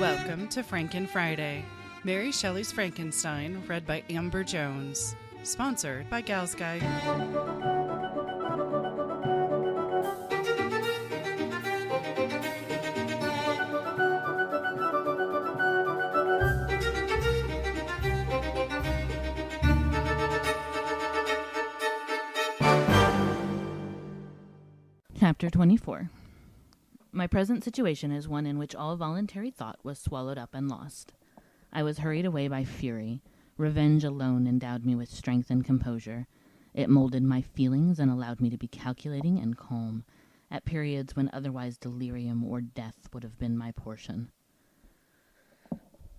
Welcome to Franken Friday, Mary Shelley's Frankenstein, read by Amber Jones. Sponsored by Gals Guide. Chapter 24. My present situation is one in which all voluntary thought was swallowed up and lost. I was hurried away by fury. Revenge alone endowed me with strength and composure. It molded my feelings and allowed me to be calculating and calm, at periods when otherwise delirium or death would have been my portion.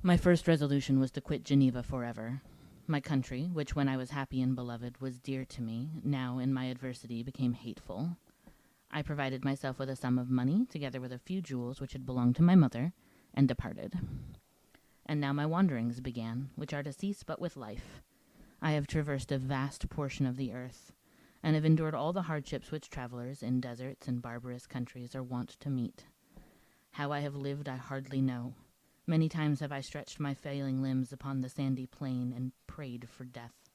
My first resolution was to quit Geneva forever. My country, which when I was happy and beloved was dear to me, now in my adversity became hateful. I provided myself with a sum of money, together with a few jewels which had belonged to my mother, and departed. And now my wanderings began, which are to cease but with life. I have traversed a vast portion of the earth, and have endured all the hardships which travelers in deserts and barbarous countries are wont to meet. How I have lived I hardly know. Many times have I stretched my failing limbs upon the sandy plain and prayed for death.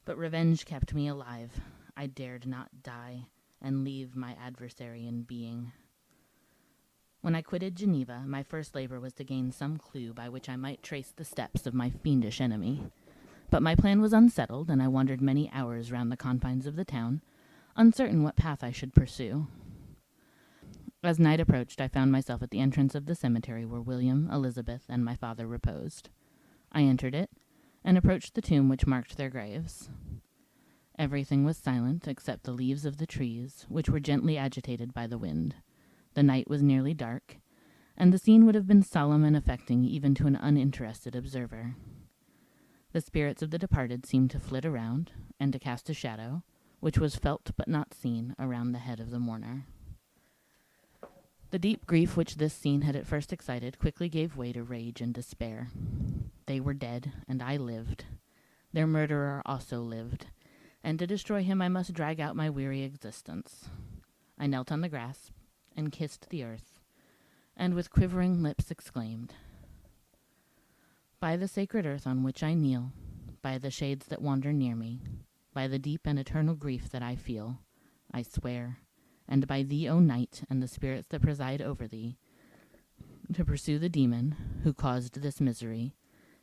But revenge kept me alive. I dared not die and leave my adversary in being. When I quitted Geneva, my first labor was to gain some clue by which I might trace the steps of my fiendish enemy. But my plan was unsettled, and I wandered many hours round the confines of the town, uncertain what path I should pursue. As night approached, I found myself at the entrance of the cemetery where William, Elizabeth, and my father reposed. I entered it, and approached the tomb which marked their graves. Everything was silent except the leaves of the trees, which were gently agitated by the wind. The night was nearly dark, and the scene would have been solemn and affecting even to an uninterested observer. The spirits of the departed seemed to flit around, and to cast a shadow, which was felt but not seen, around the head of the mourner. The deep grief which this scene had at first excited quickly gave way to rage and despair. They were dead, and I lived. Their murderer also lived, and to destroy him I must drag out my weary existence. I knelt on the grass, and kissed the earth, and with quivering lips exclaimed, "By the sacred earth on which I kneel, by the shades that wander near me, by the deep and eternal grief that I feel, I swear, and by thee, O night, and the spirits that preside over thee, to pursue the demon who caused this misery,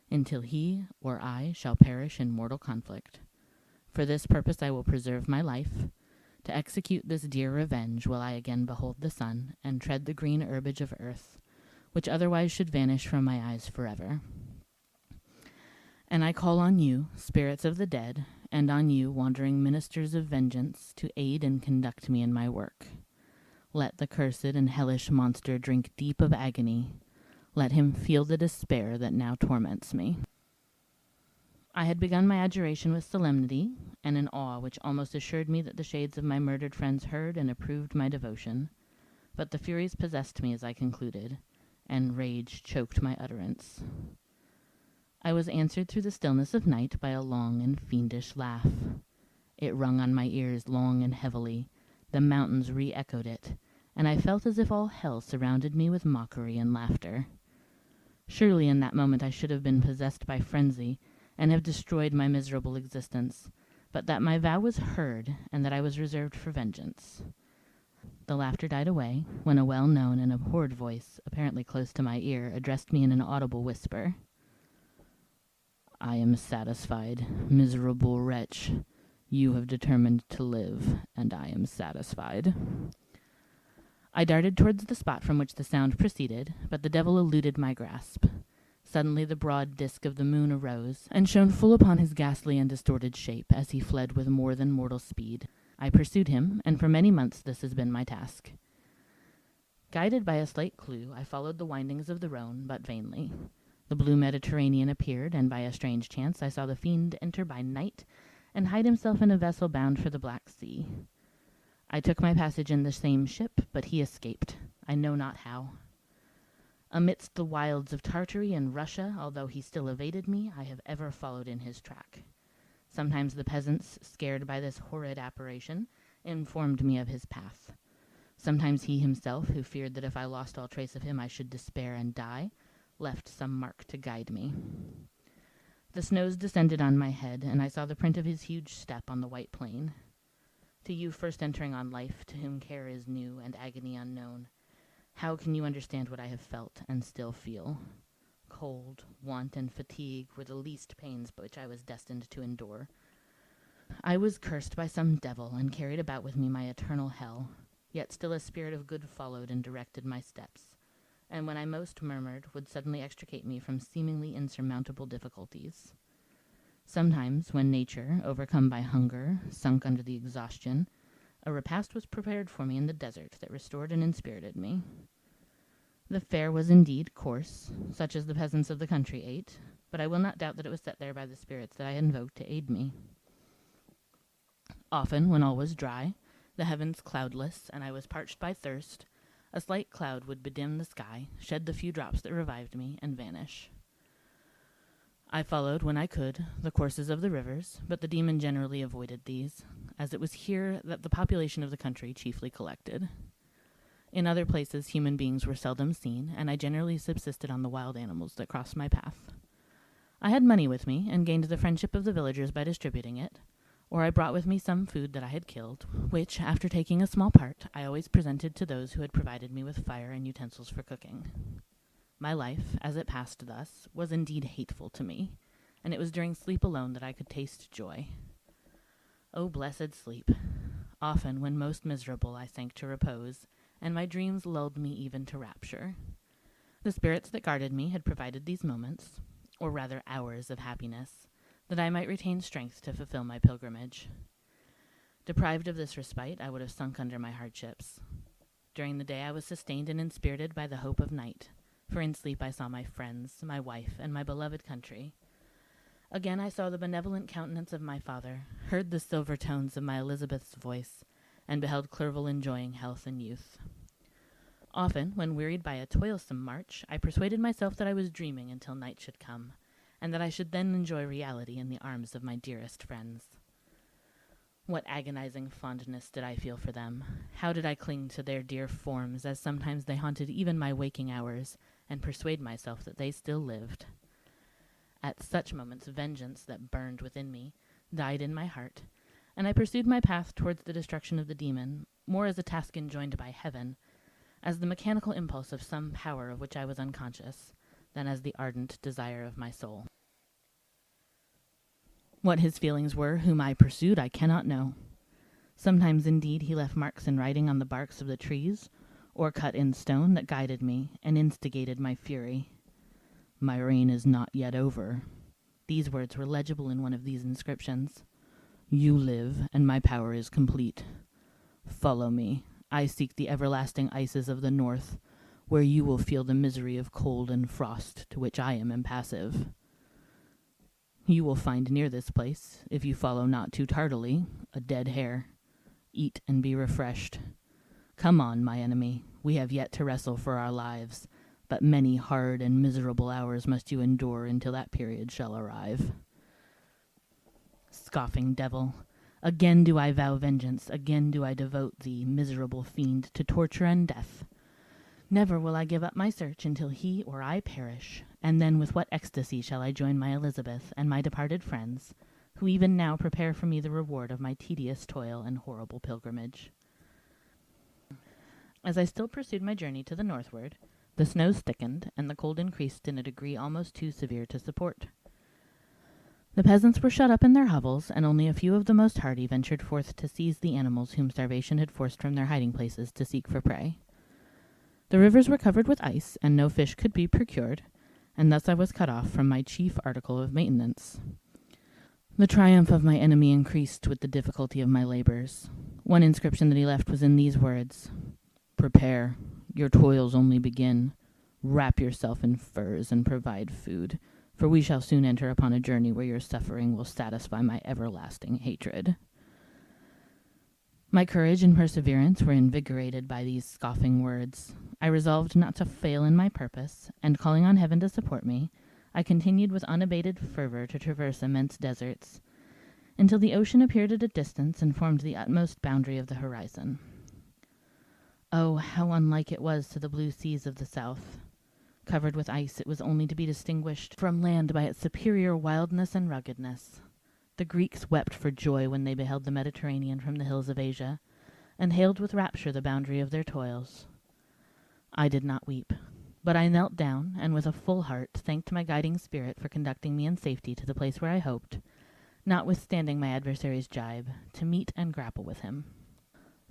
until he or I shall perish in mortal conflict. For this purpose I will preserve my life. To execute this dear revenge will I again behold the sun, and tread the green herbage of earth, which otherwise should vanish from my eyes forever. And I call on you, spirits of the dead, and on you, wandering ministers of vengeance, to aid and conduct me in my work. Let the cursed and hellish monster drink deep of agony. Let him feel the despair that now torments me." I had begun my adjuration with solemnity and an awe which almost assured me that the shades of my murdered friends heard and approved my devotion. But the furies possessed me as I concluded, and rage choked my utterance. I was answered through the stillness of night by a long and fiendish laugh. It rung on my ears long and heavily. The mountains re-echoed it, and I felt as if all hell surrounded me with mockery and laughter. Surely in that moment I should have been possessed by frenzy, and have destroyed my miserable existence, but that my vow was heard, and that I was reserved for vengeance. The laughter died away, when a well-known and abhorred voice, apparently close to my ear, addressed me in an audible whisper. "I am satisfied, miserable wretch. You have determined to live, and I am satisfied." I darted towards the spot from which the sound proceeded, but the devil eluded my grasp. Suddenly the broad disk of the moon arose, and shone full upon his ghastly and distorted shape, as he fled with more than mortal speed. I pursued him, and for many months this has been my task. Guided by a slight clue, I followed the windings of the Rhone, but vainly. The blue Mediterranean appeared, and by a strange chance I saw the fiend enter by night, and hide himself in a vessel bound for the Black Sea. I took my passage in the same ship, but he escaped, I know not how. Amidst the wilds of Tartary and Russia, although he still evaded me, I have ever followed in his track. Sometimes the peasants, scared by this horrid apparition, informed me of his path. Sometimes he himself, who feared that if I lost all trace of him I should despair and die, left some mark to guide me. The snows descended on my head, and I saw the print of his huge step on the white plain. To you first entering on life, to whom care is new and agony unknown, how can you understand what I have felt and still feel? Cold, want, and fatigue were the least pains which I was destined to endure. I was cursed by some devil, and carried about with me my eternal hell, yet still a spirit of good followed and directed my steps, and when I most murmured, would suddenly extricate me from seemingly insurmountable difficulties. Sometimes, when nature, overcome by hunger, sunk under the exhaustion, a repast was prepared for me in the desert that restored and inspirited me. The fare was indeed coarse, such as the peasants of the country ate, but I will not doubt that it was set there by the spirits that I had invoked to aid me. Often, when all was dry, the heavens cloudless, and I was parched by thirst, a slight cloud would bedim the sky, shed the few drops that revived me, and vanish. I followed, when I could, the courses of the rivers, but the demon generally avoided these, as it was here that the population of the country chiefly collected. In other places human beings were seldom seen, and I generally subsisted on the wild animals that crossed my path. I had money with me, and gained the friendship of the villagers by distributing it, or I brought with me some food that I had killed, which, after taking a small part, I always presented to those who had provided me with fire and utensils for cooking. My life, as it passed thus, was indeed hateful to me, and it was during sleep alone that I could taste joy. O blessed sleep! Often, when most miserable, I sank to repose, and my dreams lulled me even to rapture. The spirits that guarded me had provided these moments, or rather hours of happiness, that I might retain strength to fulfill my pilgrimage. Deprived of this respite, I would have sunk under my hardships. During the day I was sustained and inspirited by the hope of night, for in sleep I saw my friends, my wife, and my beloved country. Again I saw the benevolent countenance of my father, heard the silver tones of my Elizabeth's voice, and beheld Clerval enjoying health and youth. Often, when wearied by a toilsome march, I persuaded myself that I was dreaming until night should come, and that I should then enjoy reality in the arms of my dearest friends. What agonizing fondness did I feel for them! How did I cling to their dear forms, as sometimes they haunted even my waking hours, and persuade myself that they still lived. At such moments vengeance that burned within me died in my heart, and I pursued my path towards the destruction of the demon, more as a task enjoined by heaven, as the mechanical impulse of some power of which I was unconscious, than as the ardent desire of my soul. What his feelings were whom I pursued I cannot know. Sometimes, indeed, he left marks in writing on the barks of the trees, or cut in stone, that guided me, and instigated my fury. My reign is not yet over. These words were legible in one of these inscriptions. You live, and my power is complete. Follow me. I seek the everlasting ices of the north, where you will feel the misery of cold and frost, to which I am impassive. You will find near this place, if you follow not too tardily, a dead hare. Eat and be refreshed. Come on, my enemy. We have yet to wrestle for our lives, but many hard and miserable hours must you endure until that period shall arrive. Scoffing devil, again do I vow vengeance, again do I devote thee, miserable fiend, to torture and death. Never will I give up my search until he or I perish, and then with what ecstasy shall I join my Elizabeth and my departed friends, who even now prepare for me the reward of my tedious toil and horrible pilgrimage. As I still pursued my journey to the northward, the snows thickened, and the cold increased in a degree almost too severe to support. The peasants were shut up in their hovels, and only a few of the most hardy ventured forth to seize the animals whom starvation had forced from their hiding places to seek for prey. The rivers were covered with ice, and no fish could be procured, and thus I was cut off from my chief article of maintenance. The triumph of my enemy increased with the difficulty of my labors. One inscription that he left was in these words: Prepare, your toils only begin. Wrap yourself in furs and provide food, for we shall soon enter upon a journey where your suffering will satisfy my everlasting hatred. My courage and perseverance were invigorated by these scoffing words. I resolved not to fail in my purpose, and calling on heaven to support me, I continued with unabated fervor to traverse immense deserts, until the ocean appeared at a distance and formed the utmost boundary of the horizon. Oh, how unlike it was to the blue seas of the south! Covered with ice, it was only to be distinguished from land by its superior wildness and ruggedness. The Greeks wept for joy when they beheld the Mediterranean from the hills of Asia, and hailed with rapture the boundary of their toils. I did not weep, but I knelt down, and with a full heart thanked my guiding spirit for conducting me in safety to the place where I hoped, notwithstanding my adversary's jibe, to meet and grapple with him.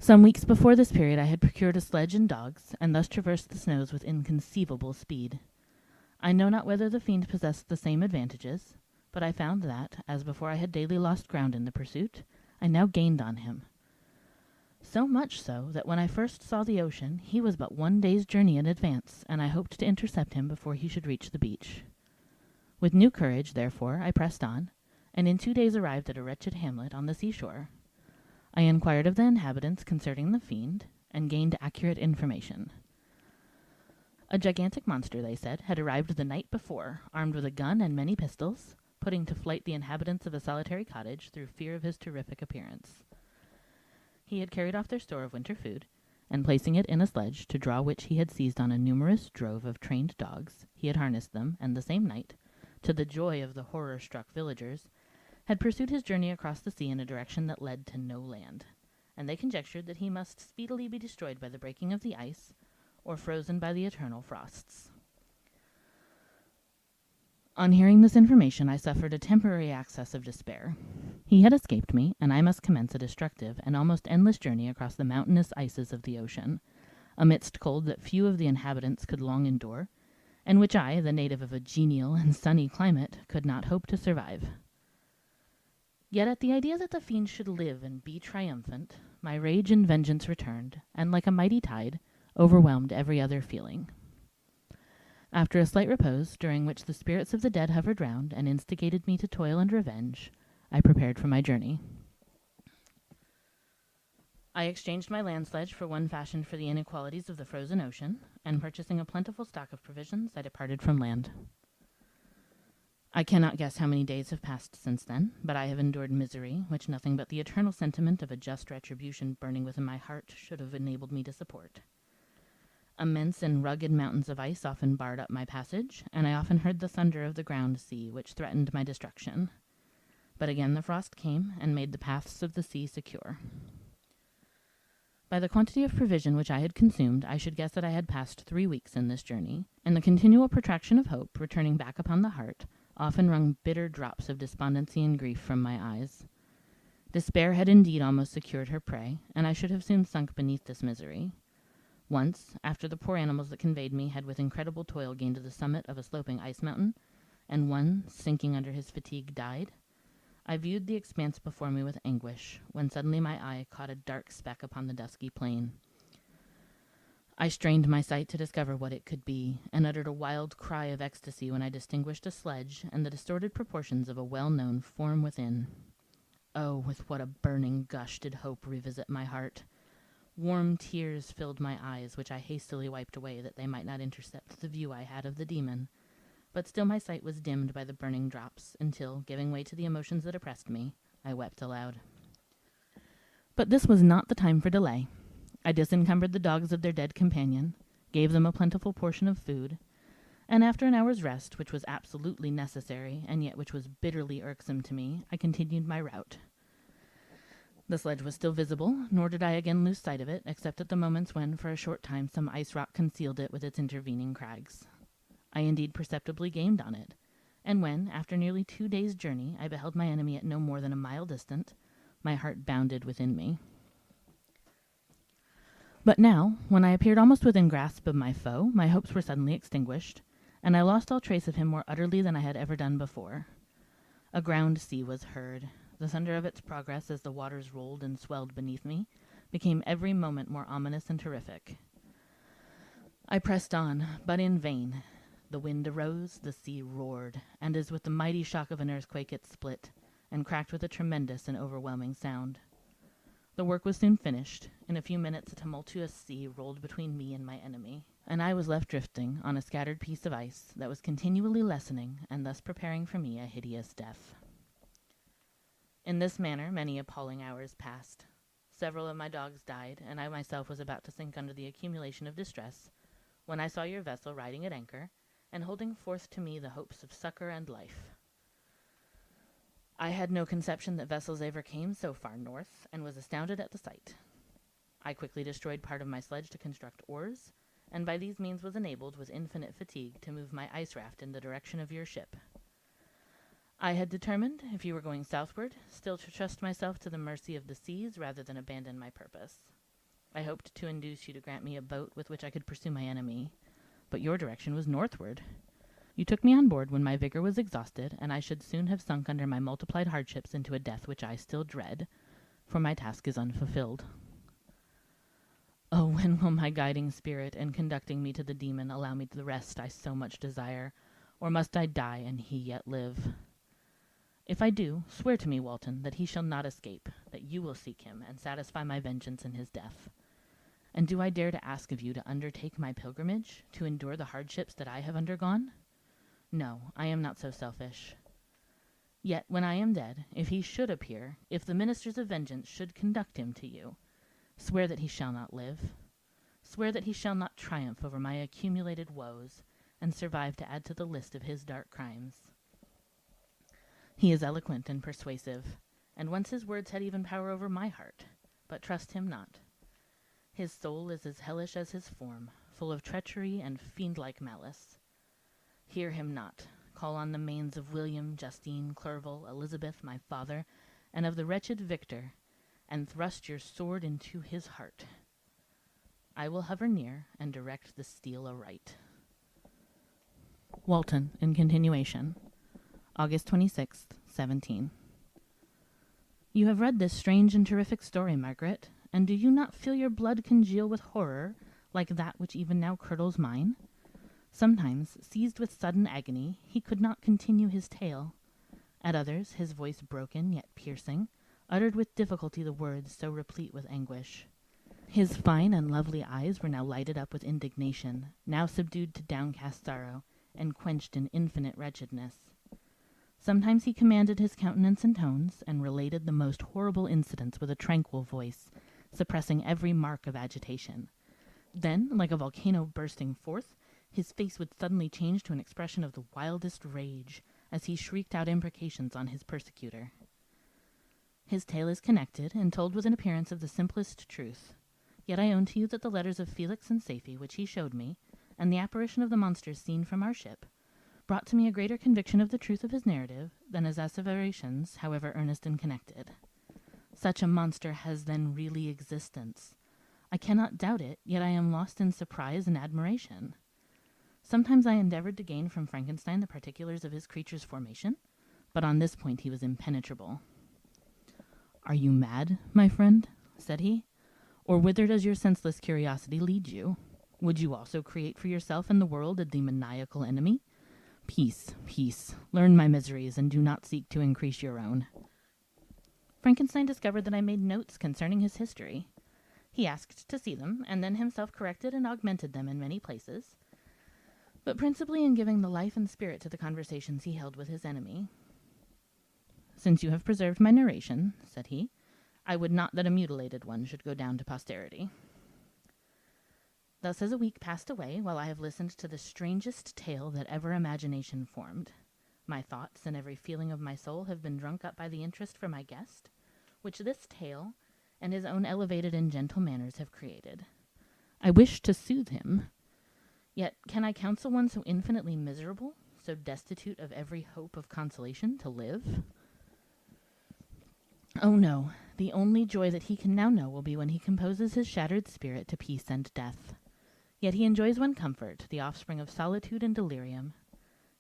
Some weeks before this period I had procured a sledge and dogs, and thus traversed the snows with inconceivable speed. I know not whether the fiend possessed the same advantages, but I found that, as before I had daily lost ground in the pursuit, I now gained on him. So much so that when I first saw the ocean, he was but 1 day's journey in advance, and I hoped to intercept him before he should reach the beach. With new courage, therefore, I pressed on, and in 2 days arrived at a wretched hamlet on the seashore. I inquired of the inhabitants concerning the fiend, and gained accurate information. A gigantic monster, they said, had arrived the night before, armed with a gun and many pistols, putting to flight the inhabitants of a solitary cottage through fear of his terrific appearance. He had carried off their store of winter food, and placing it in a sledge, to draw which he had seized on a numerous drove of trained dogs, he had harnessed them, and the same night, to the joy of the horror-struck villagers, had pursued his journey across the sea in a direction that led to no land, and they conjectured that he must speedily be destroyed by the breaking of the ice, or frozen by the eternal frosts. On hearing this information, I suffered a temporary access of despair. He had escaped me, and I must commence a destructive and almost endless journey across the mountainous ices of the ocean, amidst cold that few of the inhabitants could long endure, and which I, the native of a genial and sunny climate, could not hope to survive. Yet at the idea that the fiend should live and be triumphant, my rage and vengeance returned, and like a mighty tide, overwhelmed every other feeling. After a slight repose, during which the spirits of the dead hovered round and instigated me to toil and revenge, I prepared for my journey. I exchanged my land sledge for one fashioned for the inequalities of the frozen ocean, and purchasing a plentiful stock of provisions, I departed from land. I cannot guess how many days have passed since then, but I have endured misery, which nothing but the eternal sentiment of a just retribution burning within my heart should have enabled me to support. Immense and rugged mountains of ice often barred up my passage, and I often heard the thunder of the ground sea, which threatened my destruction. But again the frost came, and made the paths of the sea secure. By the quantity of provision which I had consumed, I should guess that I had passed 3 weeks in this journey, and the continual protraction of hope, returning back upon the heart, often wrung bitter drops of despondency and grief from my eyes. Despair had indeed almost secured her prey, and I should have soon sunk beneath this misery. Once, after the poor animals that conveyed me had with incredible toil gained the summit of a sloping ice mountain, and one, sinking under his fatigue, died, I viewed the expanse before me with anguish, when suddenly my eye caught a dark speck upon the dusky plain. I strained my sight to discover what it could be, and uttered a wild cry of ecstasy when I distinguished a sledge and the distorted proportions of a well-known form within. Oh, with what a burning gush did hope revisit my heart! Warm tears filled my eyes, which I hastily wiped away that they might not intercept the view I had of the demon. But still my sight was dimmed by the burning drops, until, giving way to the emotions that oppressed me, I wept aloud. But this was not the time for delay. I disencumbered the dogs of their dead companion, gave them a plentiful portion of food, and after an hour's rest, which was absolutely necessary, and yet which was bitterly irksome to me, I continued my route. The sledge was still visible, nor did I again lose sight of it, except at the moments when, for a short time, some ice rock concealed it with its intervening crags. I indeed perceptibly gained on it, and when, after nearly 2 days' journey, I beheld my enemy at no more than a mile distant, my heart bounded within me. But now, when I appeared almost within grasp of my foe, my hopes were suddenly extinguished, and I lost all trace of him more utterly than I had ever done before. A ground sea was heard. The thunder of its progress, as the waters rolled and swelled beneath me, became every moment more ominous and terrific. I pressed on, but in vain. The wind arose, the sea roared, and as with the mighty shock of an earthquake it split, and cracked with a tremendous and overwhelming sound. The work was soon finished. In a few minutes a tumultuous sea rolled between me and my enemy, and I was left drifting on a scattered piece of ice that was continually lessening, and thus preparing for me a hideous death. In this manner many appalling hours passed. Several of my dogs died, and I myself was about to sink under the accumulation of distress, when I saw your vessel riding at anchor, and holding forth to me the hopes of succor and life. I had no conception that vessels ever came so far north, and was astounded at the sight. I quickly destroyed part of my sledge to construct oars, and by these means was enabled, with infinite fatigue, to move my ice raft in the direction of your ship. I had determined, if you were going southward, still to trust myself to the mercy of the seas rather than abandon my purpose. I hoped to induce you to grant me a boat with which I could pursue my enemy, but your direction was northward. You took me on board when my vigor was exhausted, and I should soon have sunk under my multiplied hardships into a death which I still dread, for my task is unfulfilled. Oh, when will my guiding spirit, in conducting me to the demon, allow me the rest I so much desire, or must I die and he yet live? If I do, swear to me, Walton, that he shall not escape, that you will seek him, and satisfy my vengeance in his death. And do I dare to ask of you to undertake my pilgrimage, to endure the hardships that I have undergone? No, I am not so selfish. Yet, when I am dead, if he should appear, if the ministers of vengeance should conduct him to you, swear that he shall not live. Swear that he shall not triumph over my accumulated woes, and survive to add to the list of his dark crimes. He is eloquent and persuasive, and once his words had even power over my heart, but trust him not. His soul is as hellish as his form, full of treachery and fiend-like malice. Hear him not. Call on the manes of William, Justine, Clerval, Elizabeth, my father, and of the wretched Victor, and thrust your sword into his heart. I will hover near and direct the steel aright. Walton, in continuation. August 26th, 17. You have read this strange and terrific story, Margaret, and do you not feel your blood congeal with horror, like that which even now curdles mine? Sometimes, seized with sudden agony, he could not continue his tale. At others, his voice broken yet piercing, uttered with difficulty the words so replete with anguish. His fine and lovely eyes were now lighted up with indignation, now subdued to downcast sorrow, and quenched in infinite wretchedness. Sometimes he commanded his countenance and tones, and related the most horrible incidents with a tranquil voice, suppressing every mark of agitation. Then, like a volcano bursting forth, his face would suddenly change to an expression of the wildest rage, as he shrieked out imprecations on his persecutor. His tale is connected, and told with an appearance of the simplest truth. Yet I own to you that the letters of Felix and Safie, which he showed me, and the apparition of the monsters seen from our ship, brought to me a greater conviction of the truth of his narrative than his asseverations, however earnest and connected. Such a monster has then really existence. I cannot doubt it, yet I am lost in surprise and admiration. Sometimes I endeavored to gain from Frankenstein the particulars of his creature's formation, but on this point he was impenetrable. "Are you mad, my friend?" said he. "Or whither does your senseless curiosity lead you? Would you also create for yourself and the world a demoniacal enemy? Peace, peace. Learn my miseries, and do not seek to increase your own." Frankenstein discovered that I made notes concerning his history. He asked to see them, and then himself corrected and augmented them in many places, but principally in giving the life and spirit to the conversations he held with his enemy. "Since you have preserved my narration," said he, "I would not that a mutilated one should go down to posterity." Thus as a week passed away, while I have listened to the strangest tale that ever imagination formed, my thoughts and every feeling of my soul have been drunk up by the interest for my guest, which this tale and his own elevated and gentle manners have created. I wish to soothe him, yet can I counsel one so infinitely miserable, so destitute of every hope of consolation, to live? Oh no, the only joy that he can now know will be when he composes his shattered spirit to peace and death. Yet he enjoys one comfort, the offspring of solitude and delirium.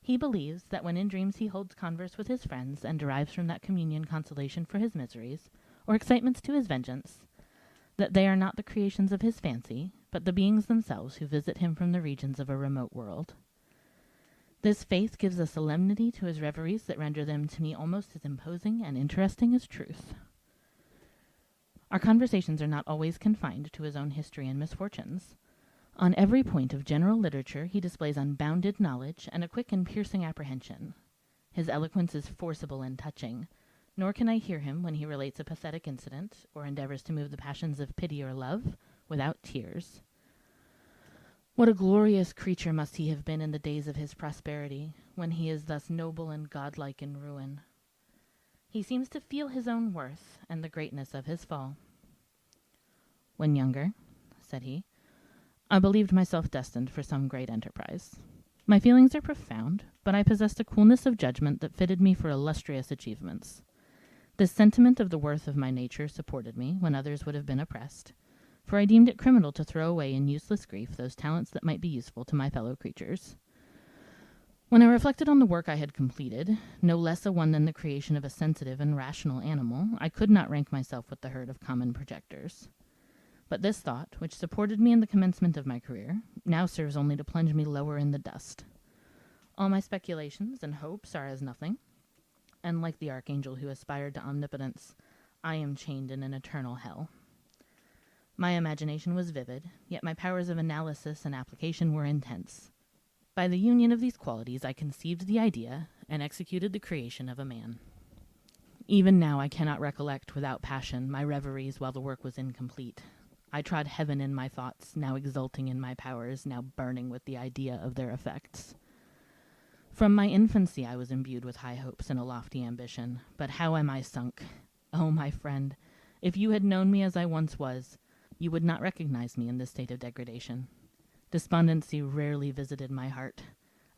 He believes that when in dreams he holds converse with his friends, and derives from that communion consolation for his miseries, or excitements to his vengeance, that they are not the creations of his fancy, but the beings themselves who visit him from the regions of a remote world. This faith gives a solemnity to his reveries that render them to me almost as imposing and interesting as truth. Our conversations are not always confined to his own history and misfortunes. On every point of general literature he displays unbounded knowledge and a quick and piercing apprehension. His eloquence is forcible and touching, nor can I hear him, when he relates a pathetic incident, or endeavors to move the passions of pity or love, without tears. What a glorious creature must he have been in the days of his prosperity, when he is thus noble and godlike in ruin. He seems to feel his own worth and the greatness of his fall. When younger, said he, I believed myself destined for some great enterprise. My feelings are profound, but I possessed a coolness of judgment that fitted me for illustrious achievements. This sentiment of the worth of my nature supported me when others would have been oppressed, for I deemed it criminal to throw away in useless grief those talents that might be useful to my fellow creatures. When I reflected on the work I had completed, no less a one than the creation of a sensitive and rational animal, I could not rank myself with the herd of common projectors. But this thought, which supported me in the commencement of my career, now serves only to plunge me lower in the dust. All my speculations and hopes are as nothing, and like the archangel who aspired to omnipotence, I am chained in an eternal hell. My imagination was vivid, yet my powers of analysis and application were intense. By the union of these qualities I conceived the idea and executed the creation of a man. Even now I cannot recollect without passion my reveries while the work was incomplete. I trod heaven in my thoughts, now exulting in my powers, now burning with the idea of their effects. From my infancy I was imbued with high hopes and a lofty ambition, but how am I sunk? Oh, my friend, if you had known me as I once was, you would not recognize me in this state of degradation. Despondency rarely visited my heart.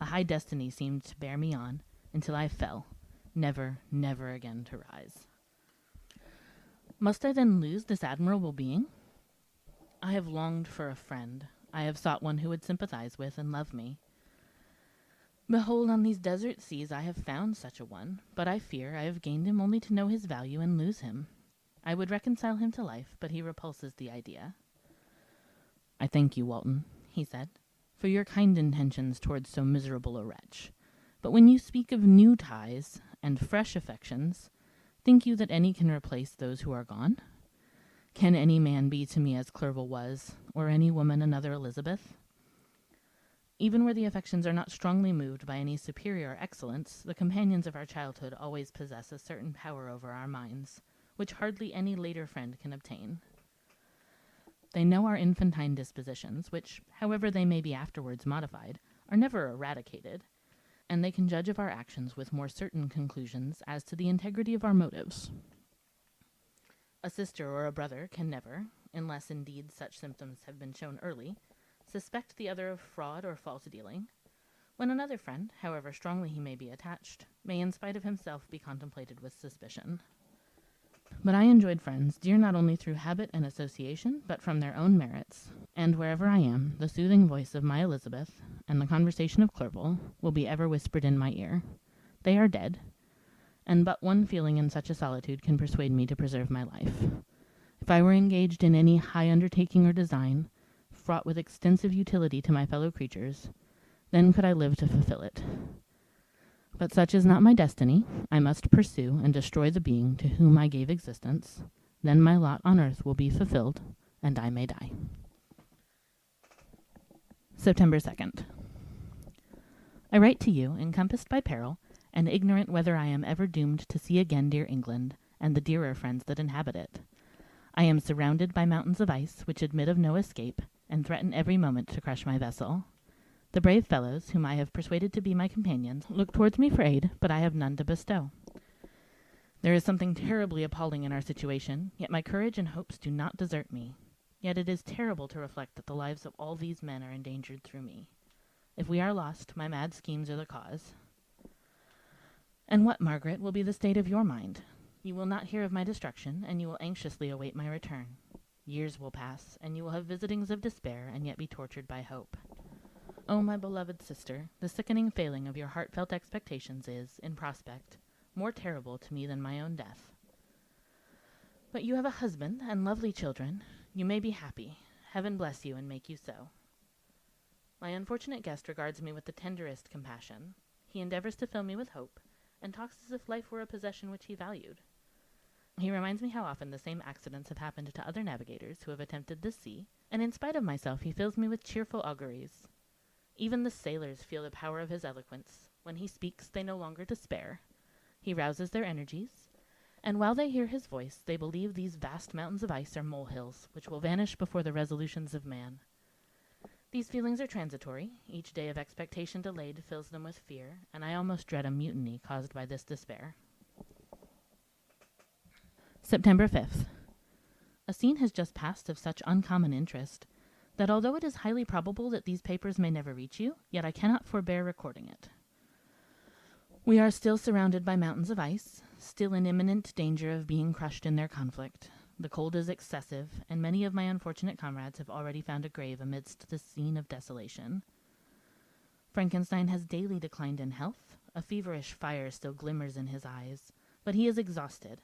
A high destiny seemed to bear me on, until I fell, never, never again to rise. Must I then lose this admirable being? I have longed for a friend. I have sought one who would sympathize with and love me. Behold, on these desert seas I have found such a one, but I fear I have gained him only to know his value and lose him. I would reconcile him to life, but he repulses the idea. I thank you, Walton, he said, for your kind intentions towards so miserable a wretch. But when you speak of new ties and fresh affections, think you that any can replace those who are gone? Can any man be to me as Clerval was, or any woman another Elizabeth? Even where the affections are not strongly moved by any superior excellence, the companions of our childhood always possess a certain power over our minds, which hardly any later friend can obtain. They know our infantine dispositions, which, however they may be afterwards modified, are never eradicated, and they can judge of our actions with more certain conclusions as to the integrity of our motives. A sister or a brother can never, unless indeed such symptoms have been shown early, suspect the other of fraud or false dealing, when another friend, however strongly he may be attached, may in spite of himself be contemplated with suspicion. But I enjoyed friends, dear not only through habit and association, but from their own merits, and wherever I am, the soothing voice of my Elizabeth, and the conversation of Clerval, will be ever whispered in my ear. They are dead, and but one feeling in such a solitude can persuade me to preserve my life. If I were engaged in any high undertaking or design, fraught with extensive utility to my fellow creatures, then could I live to fulfill it. But such is not my destiny. I must pursue and destroy the being to whom I gave existence. Then my lot on earth will be fulfilled, and I may die. September 2nd. I write to you, encompassed by peril, and ignorant whether I am ever doomed to see again dear England, and the dearer friends that inhabit it. I am surrounded by mountains of ice, which admit of no escape, and threaten every moment to crush my vessel. The brave fellows, whom I have persuaded to be my companions, look towards me for aid, but I have none to bestow. There is something terribly appalling in our situation, yet my courage and hopes do not desert me. Yet it is terrible to reflect that the lives of all these men are endangered through me. If we are lost, my mad schemes are the cause. And what, Margaret, will be the state of your mind? You will not hear of my destruction, and you will anxiously await my return. Years will pass, and you will have visitings of despair, and yet be tortured by hope. Oh, my beloved sister, the sickening failing of your heartfelt expectations is, in prospect, more terrible to me than my own death. But you have a husband and lovely children. You may be happy. Heaven bless you and make you so. My unfortunate guest regards me with the tenderest compassion. He endeavors to fill me with hope, and talks as if life were a possession which he valued. He reminds me how often the same accidents have happened to other navigators who have attempted the sea, and in spite of myself he fills me with cheerful auguries. Even the sailors feel the power of his eloquence. When he speaks, they no longer despair. He rouses their energies, and while they hear his voice, they believe these vast mountains of ice are molehills, which will vanish before the resolutions of man. These feelings are transitory. Each day of expectation delayed fills them with fear, and I almost dread a mutiny caused by this despair. September 5th. A scene has just passed of such uncommon interest that although it is highly probable that these papers may never reach you, yet I cannot forbear recording it. We are still surrounded by mountains of ice, still in imminent danger of being crushed in their conflict. The cold is excessive, and many of my unfortunate comrades have already found a grave amidst this scene of desolation. Frankenstein has daily declined in health. A feverish fire still glimmers in his eyes, but he is exhausted,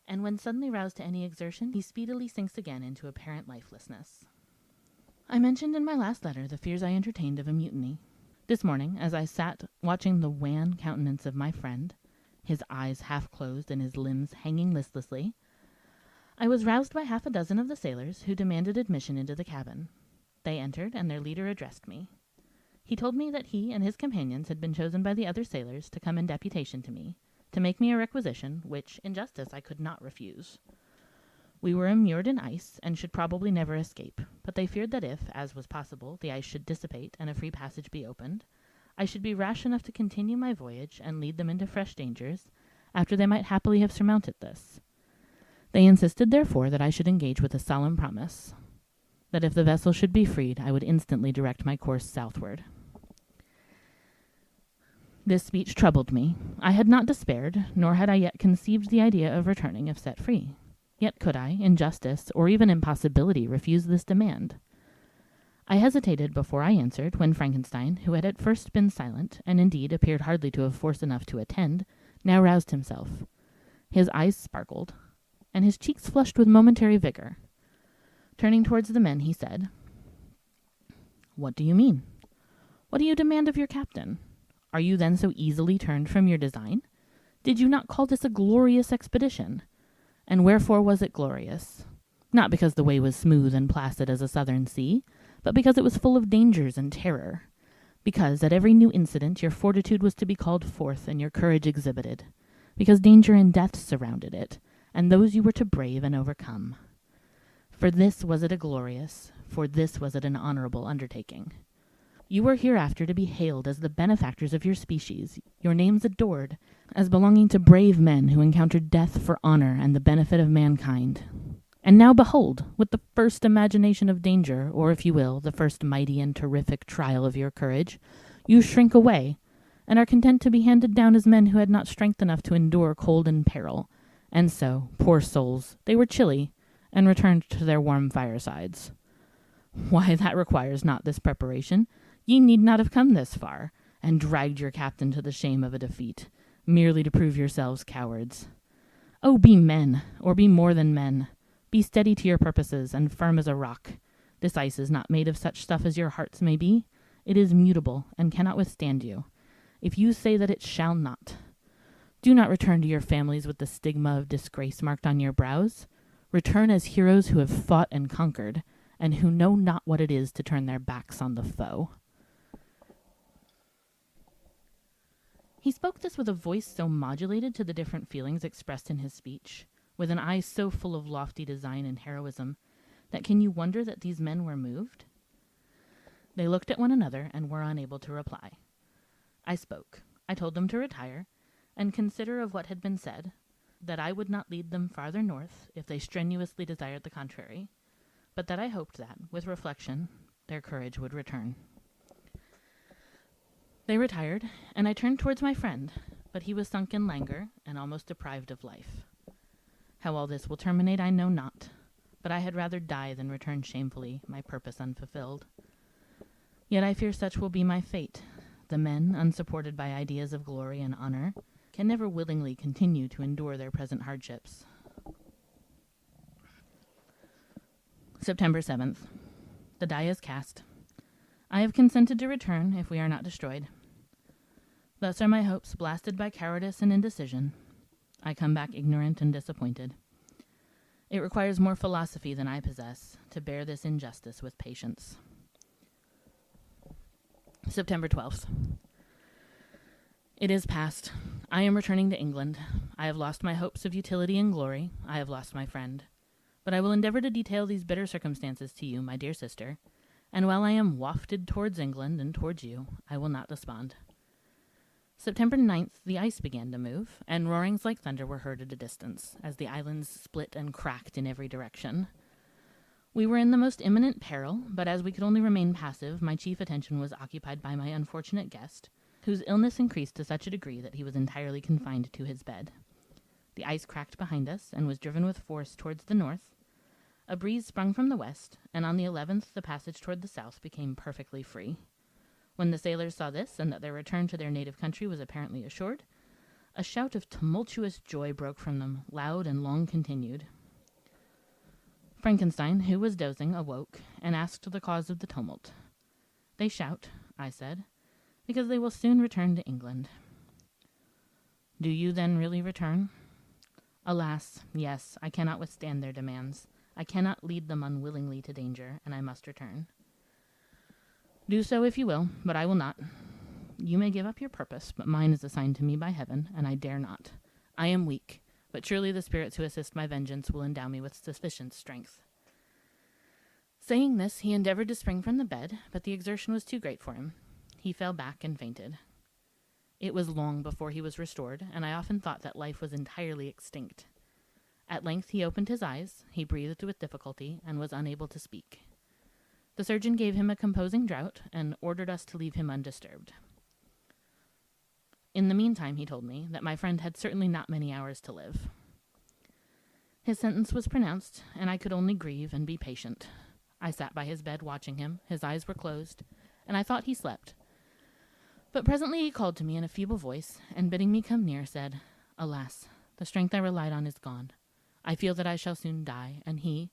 and when suddenly roused to any exertion, he speedily sinks again into apparent lifelessness. I mentioned in my last letter the fears I entertained of a mutiny. This morning, as I sat watching the wan countenance of my friend, his eyes half closed and his limbs hanging listlessly, I was roused by half a dozen of the sailors who demanded admission into the cabin. They entered, and their leader addressed me. He told me that he and his companions had been chosen by the other sailors to come in deputation to me, to make me a requisition which, in justice, I could not refuse. We were immured in ice, and should probably never escape, but they feared that if, as was possible, the ice should dissipate and a free passage be opened, I should be rash enough to continue my voyage and lead them into fresh dangers, after they might happily have surmounted this. They insisted, therefore, that I should engage with a solemn promise, that if the vessel should be freed, I would instantly direct my course southward. This speech troubled me. I had not despaired, nor had I yet conceived the idea of returning if set free. Yet could I, in justice, or even in possibility, refuse this demand? I hesitated before I answered, when Frankenstein, who had at first been silent, and indeed appeared hardly to have force enough to attend, now roused himself. His eyes sparkled, and his cheeks flushed with momentary vigor. Turning towards the men, he said, "What do you mean? What do you demand of your captain? Are you then so easily turned from your design? Did you not call this a glorious expedition? And wherefore was it glorious? Not because the way was smooth and placid as a southern sea, but because it was full of dangers and terror. Because at every new incident your fortitude was to be called forth and your courage exhibited. Because danger and death surrounded it, and those you were to brave and overcome. For this was it a glorious, for this was it an honorable undertaking. You were hereafter to be hailed as the benefactors of your species, your names adored, as belonging to brave men who encountered death for honor and the benefit of mankind. And now behold, with the first imagination of danger, or if you will, the first mighty and terrific trial of your courage, you shrink away, and are content to be handed down as men who had not strength enough to endure cold and peril. And so, poor souls, they were chilly, and returned to their warm firesides. Why, that requires not this preparation. Ye need not have come this far, and dragged your captain to the shame of a defeat, merely to prove yourselves cowards. Oh, be men, or be more than men. Be steady to your purposes, and firm as a rock. This ice is not made of such stuff as your hearts may be. It is mutable, and cannot withstand you. If you say that it shall not. Do not return to your families with the stigma of disgrace marked on your brows. Return as heroes who have fought and conquered, and who know not what it is to turn their backs on the foe." He spoke this with a voice so modulated to the different feelings expressed in his speech, with an eye so full of lofty design and heroism, that can you wonder that these men were moved? They looked at one another and were unable to reply. I spoke. I told them to retire, and consider of what had been said, that I would not lead them farther north if they strenuously desired the contrary, but that I hoped that, with reflection, their courage would return. They retired, and I turned towards my friend, but he was sunk in languor and almost deprived of life. How all this will terminate I know not, but I had rather die than return shamefully, my purpose unfulfilled. Yet I fear such will be my fate. The men, unsupported by ideas of glory and honor, can never willingly continue to endure their present hardships. September 7th. The die is cast. I have consented to return if we are not destroyed. Thus are my hopes blasted by cowardice and indecision. I come back ignorant and disappointed. It requires more philosophy than I possess to bear this injustice with patience. September 12th. It is past. I am returning to England. I have lost my hopes of utility and glory. I have lost my friend. But I will endeavor to detail these bitter circumstances to you, my dear sister, And while I am wafted towards England and towards you, I will not despond. September 9th, the ice began to move, and roarings like thunder were heard at a distance, as the islands split and cracked in every direction. We were in the most imminent peril, but as we could only remain passive, my chief attention was occupied by my unfortunate guest, whose illness increased to such a degree that he was entirely confined to his bed. The ice cracked behind us, and was driven with force towards the north. A breeze sprung from the west, and on the 11th the passage toward the south became perfectly free. When the sailors saw this, and that their return to their native country was apparently assured, a shout of tumultuous joy broke from them, loud and long continued. Frankenstein, who was dozing, awoke, and asked the cause of the tumult. "They shout," I said, "because they will soon return to England." "Do you then really return?" "Alas, yes, I cannot withstand their demands. I cannot lead them unwillingly to danger, and I must return." "Do so if you will, but I will not. You may give up your purpose, but mine is assigned to me by heaven, and I dare not. I am weak, but surely the spirits who assist my vengeance will endow me with sufficient strength." Saying this, he endeavored to spring from the bed, but the exertion was too great for him. He fell back and fainted. It was long before he was restored, and I often thought that life was entirely extinct. At length he opened his eyes, he breathed with difficulty, and was unable to speak. The surgeon gave him a composing draught, and ordered us to leave him undisturbed. In the meantime, he told me that my friend had certainly not many hours to live. His sentence was pronounced, and I could only grieve and be patient. I sat by his bed watching him, his eyes were closed, and I thought he slept. But presently he called to me in a feeble voice, and bidding me come near, said, "Alas, the strength I relied on is gone. I feel that I shall soon die, and he,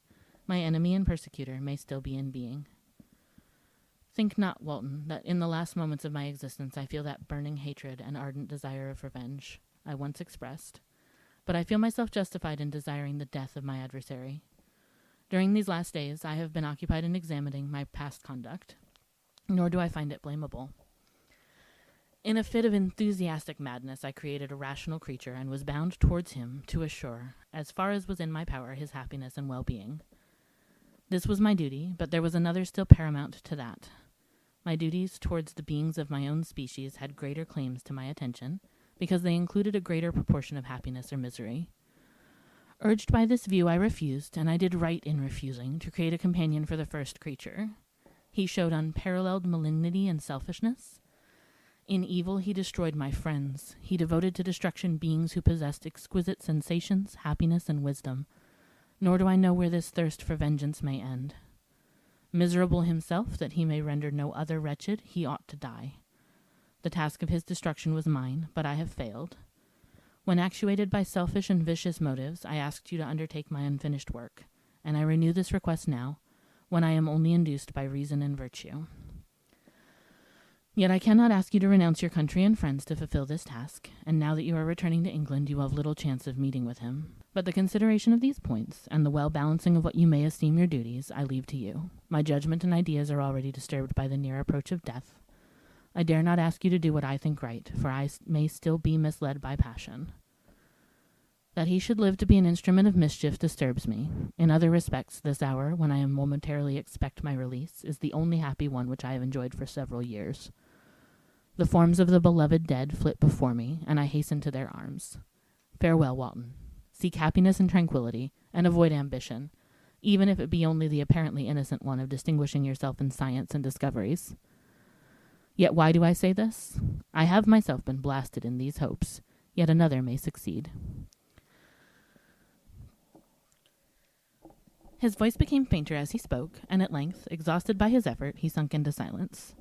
my enemy and persecutor, may still be in being. Think not, Walton, that in the last moments of my existence I feel that burning hatred and ardent desire of revenge I once expressed, but I feel myself justified in desiring the death of my adversary. During these last days I have been occupied in examining my past conduct, nor do I find it blamable. In a fit of enthusiastic madness I created a rational creature, and was bound towards him to assure, as far as was in my power, his happiness and well-being. This was my duty, but there was another still paramount to that. My duties towards the beings of my own species had greater claims to my attention, because they included a greater proportion of happiness or misery. Urged by this view, I refused, and I did right in refusing, to create a companion for the first creature. He showed unparalleled malignity and selfishness. In evil he destroyed my friends. He devoted to destruction beings who possessed exquisite sensations, happiness, and wisdom. Nor do I know where this thirst for vengeance may end. Miserable himself, that he may render no other wretched, he ought to die. The task of his destruction was mine, but I have failed. When actuated by selfish and vicious motives, I asked you to undertake my unfinished work, and I renew this request now, when I am only induced by reason and virtue. Yet I cannot ask you to renounce your country and friends to fulfill this task, and now that you are returning to England you have little chance of meeting with him. But the consideration of these points, and the well-balancing of what you may esteem your duties, I leave to you. My judgment and ideas are already disturbed by the near approach of death. I dare not ask you to do what I think right, for I may still be misled by passion. That he should live to be an instrument of mischief disturbs me. In other respects, this hour, when I momentarily expect my release, is the only happy one which I have enjoyed for several years. The forms of the beloved dead flit before me, and I hasten to their arms. Farewell, Walton. Seek happiness and tranquillity, and avoid ambition, even if it be only the apparently innocent one of distinguishing yourself in science and discoveries. Yet why do I say this? I have myself been blasted in these hopes, yet another may succeed. His voice became fainter as he spoke, and at length, exhausted by his effort, he sunk into silence.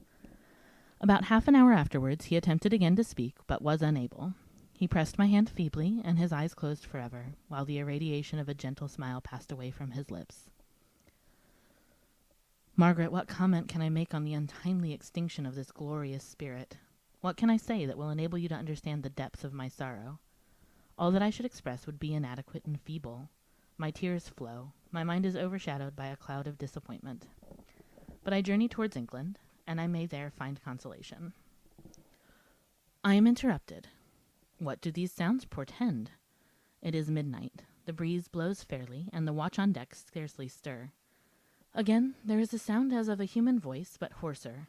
About half an hour afterwards he attempted again to speak, but was unable. He pressed my hand feebly, and his eyes closed forever, while the irradiation of a gentle smile passed away from his lips. Margaret, what comment can I make on the untimely extinction of this glorious spirit? What can I say that will enable you to understand the depth of my sorrow? All that I should express would be inadequate and feeble. My tears flow. My mind is overshadowed by a cloud of disappointment. But I journey towards England, and I may there find consolation. I am interrupted. What do these sounds portend? It is midnight. The breeze blows fairly, and the watch on deck scarcely stir. Again, there is a sound as of a human voice, but hoarser.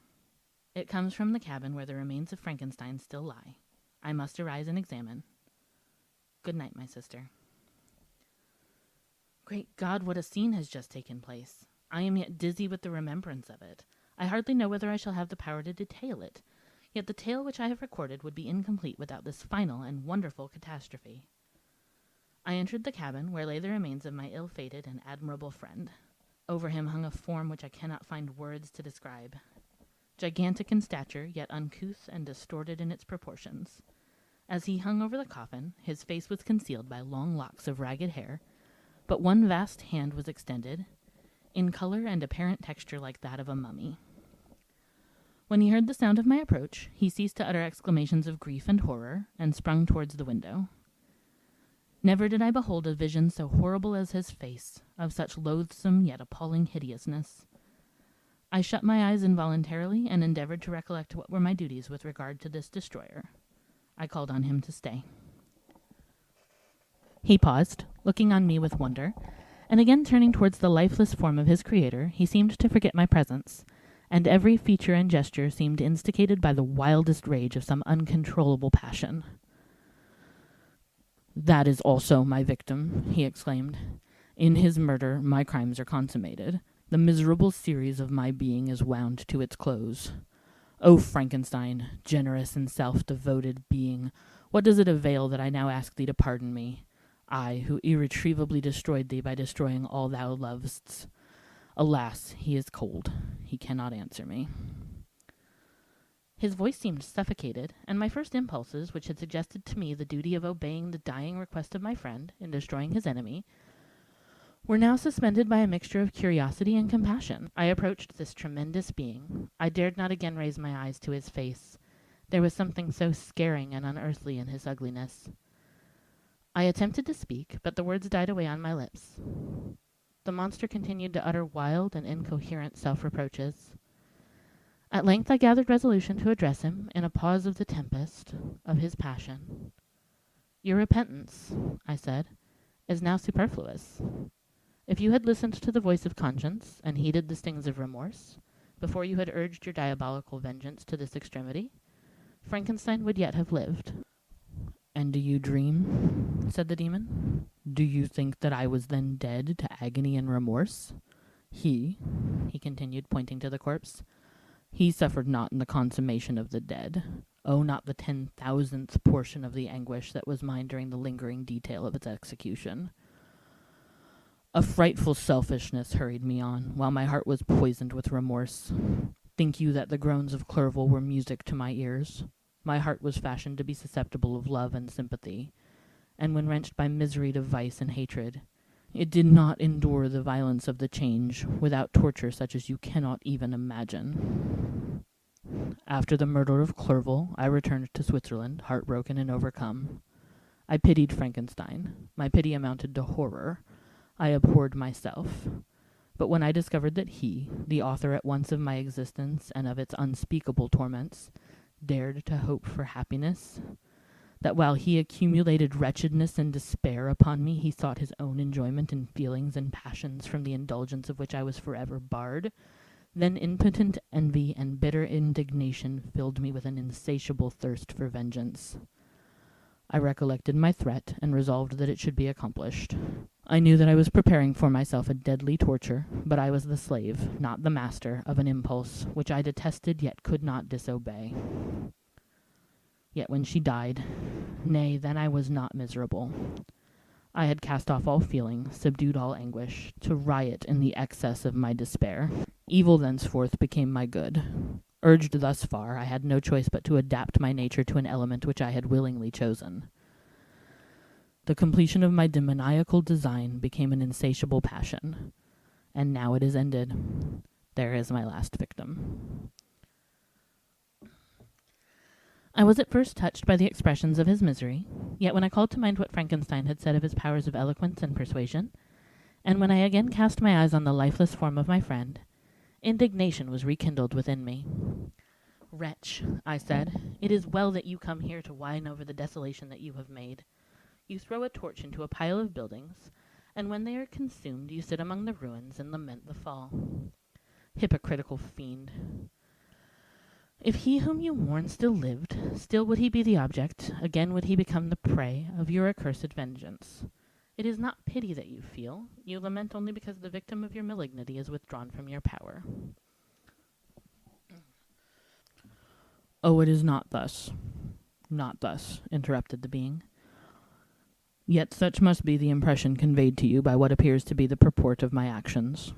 It comes from the cabin where the remains of Frankenstein still lie. I must arise and examine. Good night, my sister. Great God, what a scene has just taken place. I am yet dizzy with the remembrance of it. I hardly know whether I shall have the power to detail it. Yet the tale which I have recorded would be incomplete without this final and wonderful catastrophe. I entered the cabin where lay the remains of my ill-fated and admirable friend. Over him hung a form which I cannot find words to describe. Gigantic in stature, yet uncouth and distorted in its proportions. As he hung over the coffin, his face was concealed by long locks of ragged hair, but one vast hand was extended, in color and apparent texture like that of a mummy. When he heard the sound of my approach, he ceased to utter exclamations of grief and horror, and sprung towards the window. Never did I behold a vision so horrible as his face, of such loathsome yet appalling hideousness. I shut my eyes involuntarily, and endeavored to recollect what were my duties with regard to this destroyer. I called on him to stay. He paused, looking on me with wonder, and again turning towards the lifeless form of his creator, he seemed to forget my presence, and every feature and gesture seemed instigated by the wildest rage of some uncontrollable passion. "That is also my victim," he exclaimed. "In his murder my crimes are consummated. The miserable series of my being is wound to its close. O Frankenstein, generous and self-devoted being, what does it avail that I now ask thee to pardon me? I, who irretrievably destroyed thee by destroying all thou lovest. Alas, he is cold. He cannot answer me." His voice seemed suffocated, and my first impulses, which had suggested to me the duty of obeying the dying request of my friend in destroying his enemy, were now suspended by a mixture of curiosity and compassion. I approached this tremendous being. I dared not again raise my eyes to his face. There was something so scaring and unearthly in his ugliness. I attempted to speak, but the words died away on my lips. The monster continued to utter wild and incoherent self-reproaches. At length I gathered resolution to address him, in a pause of the tempest of his passion. "Your repentance," I said, "is now superfluous. If you had listened to the voice of conscience, and heeded the stings of remorse, before you had urged your diabolical vengeance to this extremity, Frankenstein would yet have lived." "And do you dream?" said the demon. "Do you think that I was then dead to agony and remorse? He continued, pointing to the corpse, "he suffered not in the consummation of the dead. Oh, not the 10,000th portion of the anguish that was mine during the lingering detail of its execution. A frightful selfishness hurried me on, while my heart was poisoned with remorse. Think you that the groans of Clerval were music to my ears? My heart was fashioned to be susceptible of love and sympathy, and when wrenched by misery to vice and hatred, it did not endure the violence of the change, without torture such as you cannot even imagine. After the murder of Clerval, I returned to Switzerland, heartbroken and overcome. I pitied Frankenstein. My pity amounted to horror. I abhorred myself. But when I discovered that he, the author at once of my existence and of its unspeakable torments, dared to hope for happiness, that while he accumulated wretchedness and despair upon me, he sought his own enjoyment in feelings and passions from the indulgence of which I was forever barred, then impotent envy and bitter indignation filled me with an insatiable thirst for vengeance. I recollected my threat and resolved that it should be accomplished. I knew that I was preparing for myself a deadly torture, but I was the slave, not the master, of an impulse which I detested yet could not disobey. Yet when she died, nay, then I was not miserable. I had cast off all feeling, subdued all anguish, to riot in the excess of my despair. Evil thenceforth became my good. Urged thus far, I had no choice but to adapt my nature to an element which I had willingly chosen. The completion of my demoniacal design became an insatiable passion, and now it is ended. There is my last victim. I was at first touched by the expressions of his misery, yet when I called to mind what Frankenstein had said of his powers of eloquence and persuasion, and when I again cast my eyes on the lifeless form of my friend, indignation was rekindled within me. "Wretch," I said, "it is well that you come here to whine over the desolation that you have made. You throw a torch into a pile of buildings, and when they are consumed, you sit among the ruins and lament the fall. Hypocritical fiend! If he whom you mourn still lived, still would he be the object, again would he become the prey of your accursed vengeance. It is not pity that you feel. You lament only because the victim of your malignity is withdrawn from your power. Oh, it is not thus. Not thus, interrupted the being. Yet such must be the impression conveyed to you by what appears to be the purport of my actions.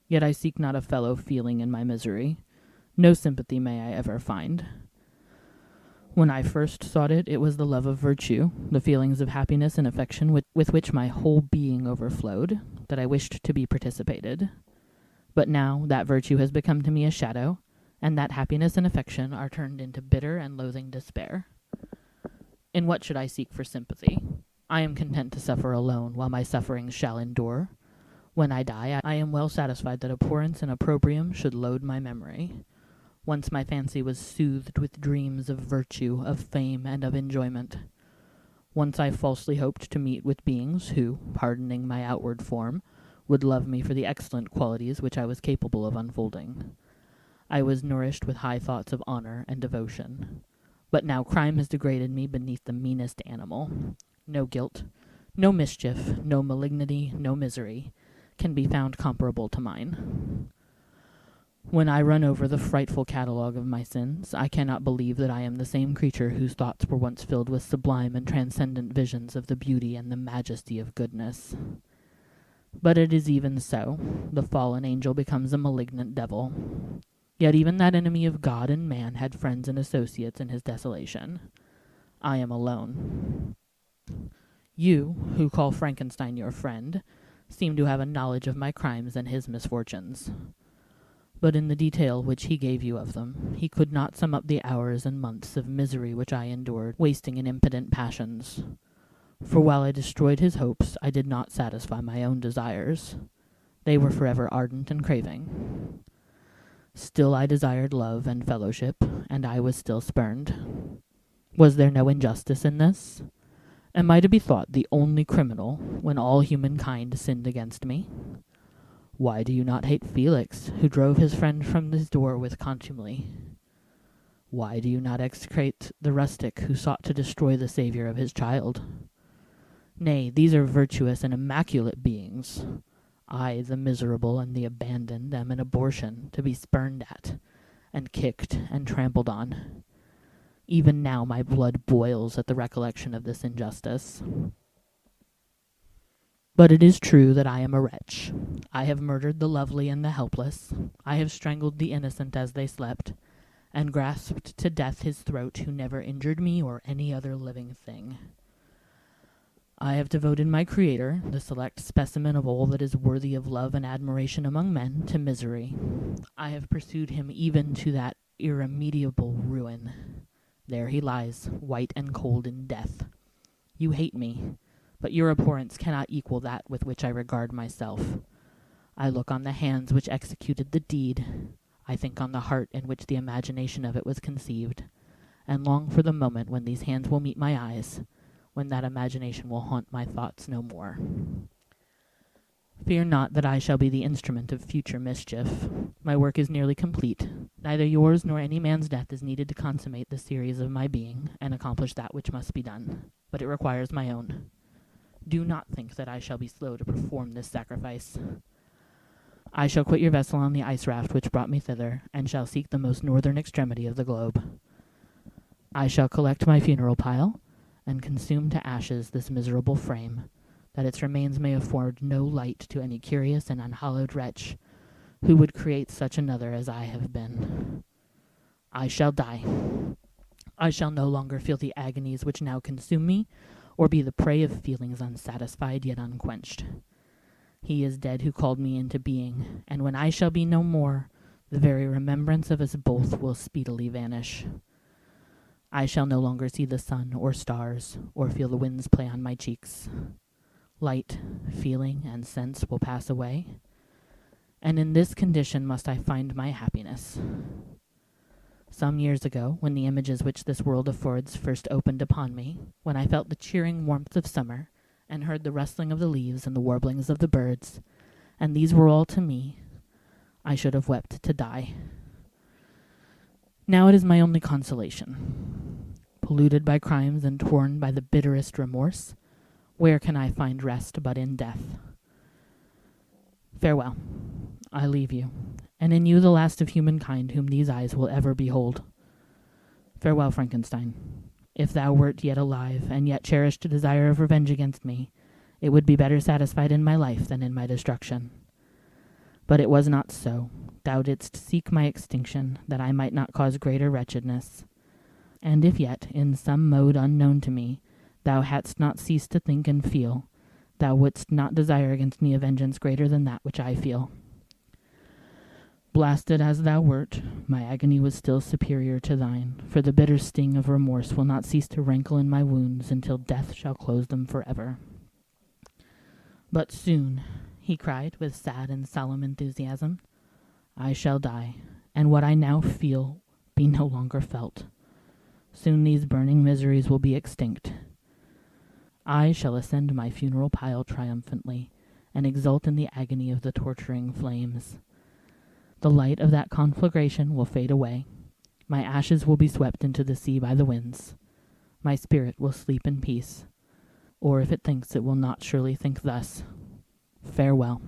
Yet I seek not a fellow feeling in my misery. No sympathy may I ever find. When I first sought it, it was the love of virtue, the feelings of happiness and affection with which my whole being overflowed, that I wished to be participated. But now that virtue has become to me a shadow, and that happiness and affection are turned into bitter and loathing despair. In what should I seek for sympathy? I am content to suffer alone, while my sufferings shall endure. When I die, I am well satisfied that abhorrence and opprobrium should load my memory. Once my fancy was soothed with dreams of virtue, of fame, and of enjoyment. Once I falsely hoped to meet with beings who, pardoning my outward form, would love me for the excellent qualities which I was capable of unfolding. I was nourished with high thoughts of honor and devotion. But now crime has degraded me beneath the meanest animal. No guilt, no mischief, no malignity, no misery can be found comparable to mine. When I run over the frightful catalogue of my sins, I cannot believe that I am the same creature whose thoughts were once filled with sublime and transcendent visions of the beauty and the majesty of goodness. But it is even so. The fallen angel becomes a malignant devil. Yet even that enemy of God and man had friends and associates in his desolation. I am alone. You, who call Frankenstein your friend, seem to have a knowledge of my crimes and his misfortunes. But in the detail which he gave you of them, he could not sum up the hours and months of misery which I endured, wasting in impotent passions. For while I destroyed his hopes, I did not satisfy my own desires. They were forever ardent and craving. Still I desired love and fellowship, and I was still spurned. Was there no injustice in this? Am I to be thought the only criminal when all humankind sinned against me? Why do you not hate Felix, who drove his friend from his door with contumely? Why do you not execrate the rustic who sought to destroy the Saviour of his child? Nay, these are virtuous and immaculate beings. I, the miserable and the abandoned, am an abortion, to be spurned at, and kicked, and trampled on. Even now my blood boils at the recollection of this injustice. But it is true that I am a wretch. I have murdered the lovely and the helpless. I have strangled the innocent as they slept, and grasped to death his throat who never injured me or any other living thing. I have devoted my Creator, the select specimen of all that is worthy of love and admiration among men, to misery. I have pursued him even to that irremediable ruin. There he lies, white and cold in death. You hate me, but your abhorrence cannot equal that with which I regard myself. I look on the hands which executed the deed. I think on the heart in which the imagination of it was conceived, and long for the moment when these hands will meet my eyes, when that imagination will haunt my thoughts no more. Fear not that I shall be the instrument of future mischief. My work is nearly complete. Neither yours nor any man's death is needed to consummate the series of my being, and accomplish that which must be done, but it requires my own. Do not think that I shall be slow to perform this sacrifice. I shall quit your vessel on the ice raft which brought me thither, and shall seek the most northern extremity of the globe. I shall collect my funeral pile, and consume to ashes this miserable frame, that its remains may afford no light to any curious and unhallowed wretch who would create such another as I have been. I shall die. I shall no longer feel the agonies which now consume me, or be the prey of feelings unsatisfied yet unquenched. He is dead who called me into being, and when I shall be no more, the very remembrance of us both will speedily vanish. I shall no longer see the sun or stars, or feel the winds play on my cheeks. Light, feeling, and sense will pass away, and in this condition must I find my happiness. Some years ago, when the images which this world affords first opened upon me, when I felt the cheering warmth of summer, and heard the rustling of the leaves and the warblings of the birds, and these were all to me, I should have wept to die. Now it is my only consolation. Polluted by crimes and torn by the bitterest remorse, where can I find rest but in death? Farewell. I leave you, and in you the last of humankind whom these eyes will ever behold. Farewell, Frankenstein. If thou wert yet alive, and yet cherished a desire of revenge against me, it would be better satisfied in my life than in my destruction. But it was not so. Thou didst seek my extinction, that I might not cause greater wretchedness. And if yet, in some mode unknown to me, thou hadst not ceased to think and feel, thou wouldst not desire against me a vengeance greater than that which I feel. Blasted as thou wert, my agony was still superior to thine, for the bitter sting of remorse will not cease to rankle in my wounds until death shall close them forever. But soon, he cried with sad and solemn enthusiasm, I shall die, and what I now feel be no longer felt. Soon these burning miseries will be extinct. I shall ascend my funeral pile triumphantly, and exult in the agony of the torturing flames. The light of that conflagration will fade away. My ashes will be swept into the sea by the winds. My spirit will sleep in peace, or if it thinks, it will not surely think thus. Farewell.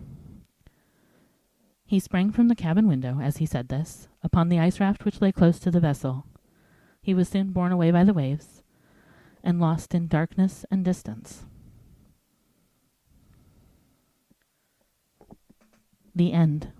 He sprang from the cabin window, as he said this, upon the ice raft which lay close to the vessel. He was soon borne away by the waves, and lost in darkness and distance. The end.